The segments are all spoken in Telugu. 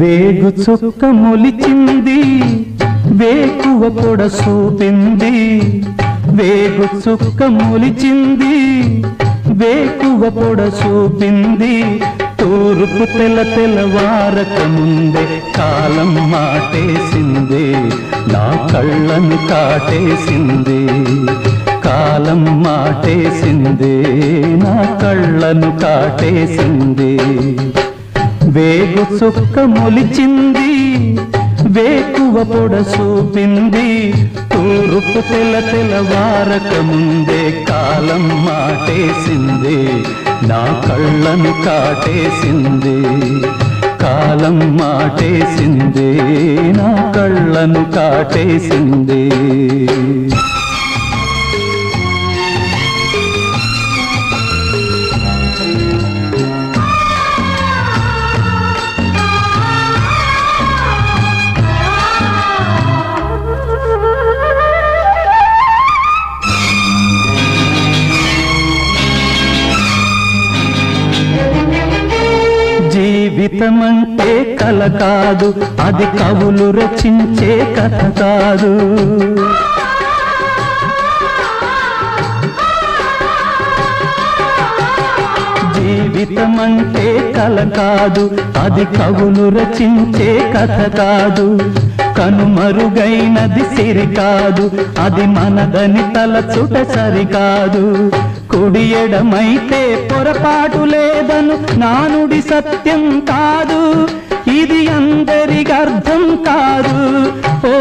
వేగు చుక్క మొలిచింది వేకువ పొడ చూపింది వేగు చుక్క మొలిచింది వేకువ పొడ చూపింది తూర్పు తెల్లవారక ముందే కాలం మాటేసింది నా కళ్ళను కాటేసింది కాలం మాటేసింది నా కళ్ళను కాటేసింది వేగు చుక్క మొలిచింది వేకువ పొడ చూపింది తూర్పు తెల్లవారక ముందే కాలం మాటేసింది నా కళ్ళను కాటేసింది కాలం మాటేసింది నా కళ్ళను కాటేసింది జీవితమంటే కల కాదు అది కవులు రచించే కథ కాదు జీవితమంటే కల కాదు అది కవులు రచించే కథ కాదు కనుమరుగైనది సిరి కాదు అది మనదని తలచుట సరికాదు కుడి ఎడమైతే పొరపాటు లేదను నానుడి సత్యం కాదు ఇది అందరికి అర్థం కాదు ఓ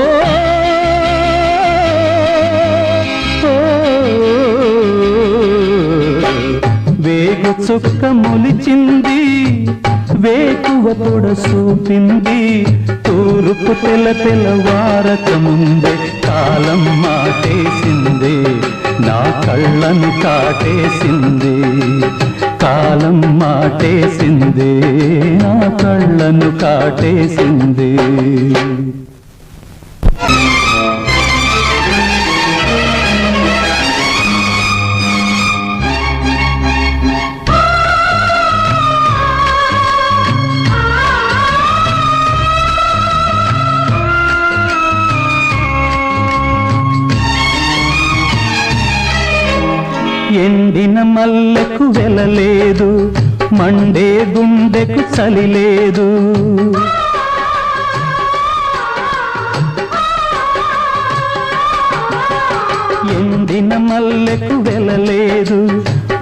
వేగు చుక్క మొలిచింది వేకువ పొడ చూపింది తూర్పు తెల్లవారక ముందే కాలం మాటేసింది నా కళ్ళను కాటేసింది కాలం మాటేసింది నా కళ్ళను కాటేసింది ఎండిన మల్లెకు వెలలేదు మండే గుండెకు చలి లేదు ఎండిన మల్లెకు వెలలేదు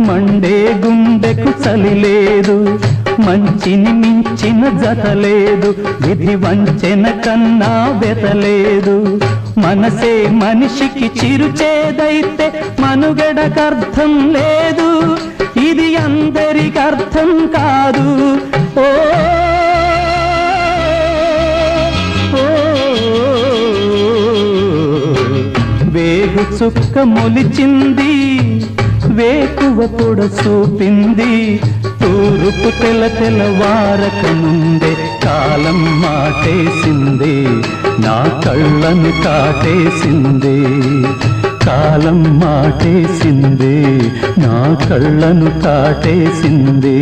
మండే గుండెకు చలి లేదు మంచిని మించిన జత లేదు విధి వంచెన కన్నా వెతలేదు మనసే మనిషికి చిరుచేదైతే మనుగడకర్థం లేదు ఇది అందరికి అర్థం కాదు ఓ వేగు చుక్క మొలిచింది వేకువ పొడ చూపింది తూర్పు తెల్లవారక ముందే కాలం మాటేసింది నా కళ్ళను కాటేసింది కాలం మాటేసింది నా కళ్ళను కాటేసింది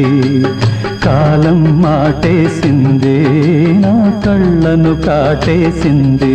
కాలం మాటేసింది నా కళ్ళను కాటేసింది